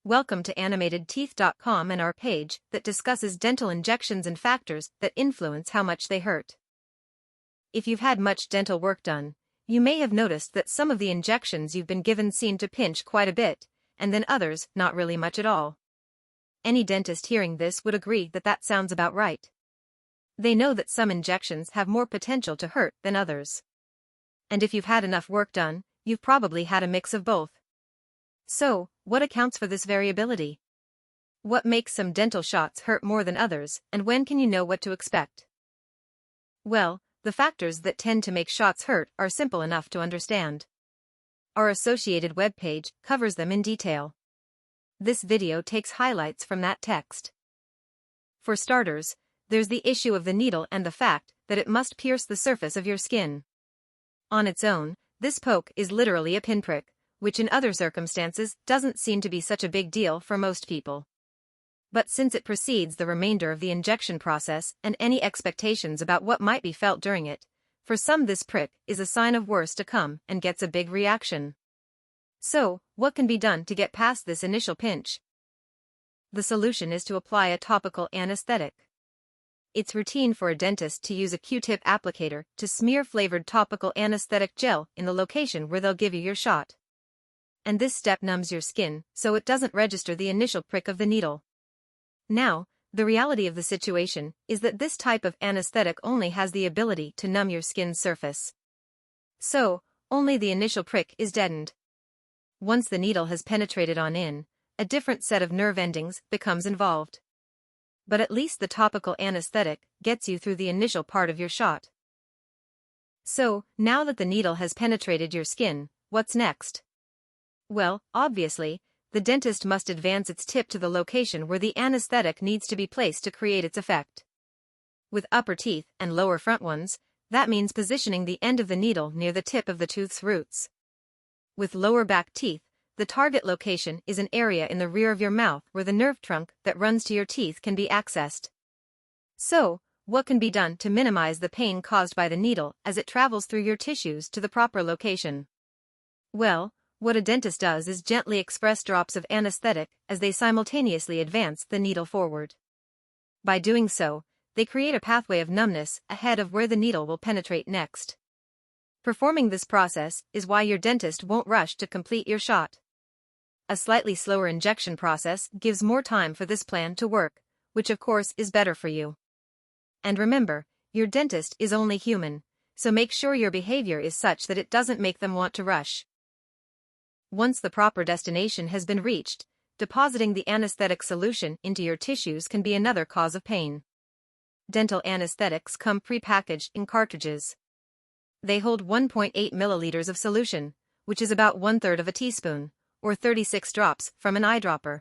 Welcome to AnimatedTeeth.com and our page that discusses dental injections and factors that influence how much they hurt. If you've had much dental work done, you may have noticed that some of the injections you've been given seem to pinch quite a bit, and then others not really much at all. Any dentist hearing this would agree that that sounds about right. They know that some injections have more potential to hurt than others. And if you've had enough work done, you've probably had a mix of both. So, what accounts for this variability? What makes some dental shots hurt more than others, and when can you know what to expect? Well, the factors that tend to make shots hurt are simple enough to understand. Our associated webpage covers them in detail. This video takes highlights from that text. For starters, there's the issue of the needle and the fact that it must pierce the surface of your skin. On its own, this poke is literally a pinprick, which in other circumstances doesn't seem to be such a big deal for most people. But since it precedes the remainder of the injection process and any expectations about what might be felt during it, for some this prick is a sign of worse to come and gets a big reaction. So, what can be done to get past this initial pinch? The solution is to apply a topical anesthetic. It's routine for a dentist to use a Q-tip applicator to smear flavored topical anesthetic gel in the location where they'll give you your shot. And this step numbs your skin so it doesn't register the initial prick of the needle. Now, the reality of the situation is that this type of anesthetic only has the ability to numb your skin's surface. So, only the initial prick is deadened. Once the needle has penetrated on in, a different set of nerve endings becomes involved. But at least the topical anesthetic gets you through the initial part of your shot. So, now that the needle has penetrated your skin, what's next? Well, obviously, the dentist must advance its tip to the location where the anesthetic needs to be placed to create its effect. With upper teeth and lower front ones, that means positioning the end of the needle near the tip of the tooth's roots. With lower back teeth, the target location is an area in the rear of your mouth where the nerve trunk that runs to your teeth can be accessed. So, what can be done to minimize the pain caused by the needle as it travels through your tissues to the proper location? Well, what a dentist does is gently express drops of anesthetic as they simultaneously advance the needle forward. By doing so, they create a pathway of numbness ahead of where the needle will penetrate next. Performing this process is why your dentist won't rush to complete your shot. A slightly slower injection process gives more time for this plan to work, which of course is better for you. And remember, your dentist is only human, so make sure your behavior is such that it doesn't make them want to rush. Once the proper destination has been reached, depositing the anesthetic solution into your tissues can be another cause of pain. Dental anesthetics come pre-packaged in cartridges. They hold 1.8 milliliters of solution, which is about 1/3 of a teaspoon, or 36 drops from an eyedropper.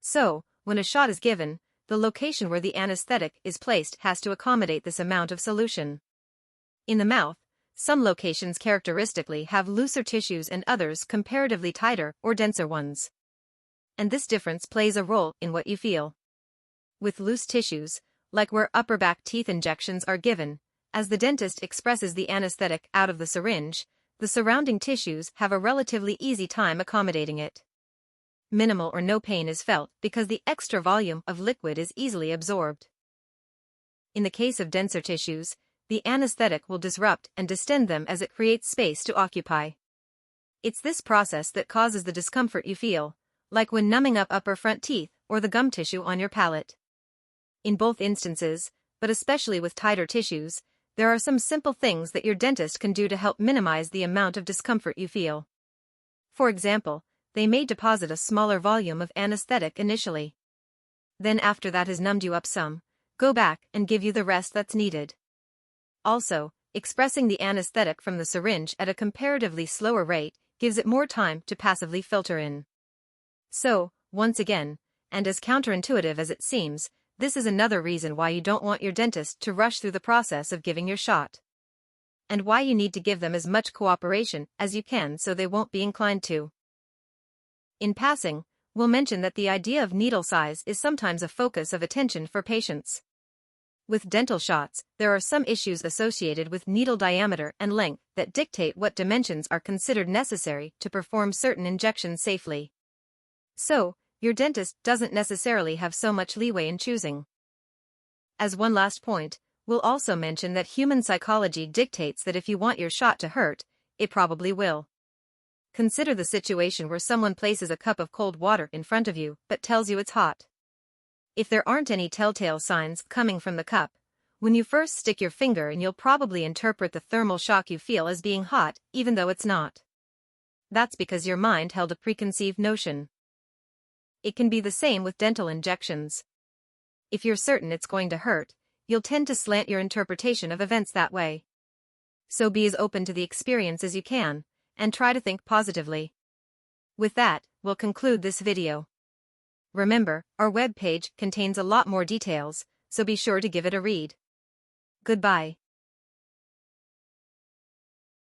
So, when a shot is given, the location where the anesthetic is placed has to accommodate this amount of solution. In the mouth, some locations characteristically have looser tissues and others comparatively tighter or denser ones. And this difference plays a role in what you feel. With loose tissues, like where upper back teeth injections are given, as the dentist expresses the anesthetic out of the syringe, the surrounding tissues have a relatively easy time accommodating it. Minimal or no pain is felt because the extra volume of liquid is easily absorbed. In the case of denser tissues, the anesthetic will disrupt and distend them as it creates space to occupy. It's this process that causes the discomfort you feel, like when numbing up upper front teeth or the gum tissue on your palate. In both instances, but especially with tighter tissues, there are some simple things that your dentist can do to help minimize the amount of discomfort you feel. For example, they may deposit a smaller volume of anesthetic initially. Then after that has numbed you up some, go back and give you the rest that's needed. Also, expressing the anesthetic from the syringe at a comparatively slower rate gives it more time to passively filter in. So, once again, and as counterintuitive as it seems, this is another reason why you don't want your dentist to rush through the process of giving your shot. And why you need to give them as much cooperation as you can so they won't be inclined to. In passing, we'll mention that the idea of needle size is sometimes a focus of attention for patients. With dental shots, there are some issues associated with needle diameter and length that dictate what dimensions are considered necessary to perform certain injections safely. So, your dentist doesn't necessarily have so much leeway in choosing. As one last point, we'll also mention that human psychology dictates that if you want your shot to hurt, it probably will. Consider the situation where someone places a cup of cold water in front of you but tells you it's hot. If there aren't any telltale signs coming from the cup, when you first stick your finger in, you'll probably interpret the thermal shock you feel as being hot, even though it's not. That's because your mind held a preconceived notion. It can be the same with dental injections. If you're certain it's going to hurt, you'll tend to slant your interpretation of events that way. So be as open to the experience as you can, and try to think positively. With that, we'll conclude this video. Remember, our webpage contains a lot more details, so be sure to give it a read. Goodbye.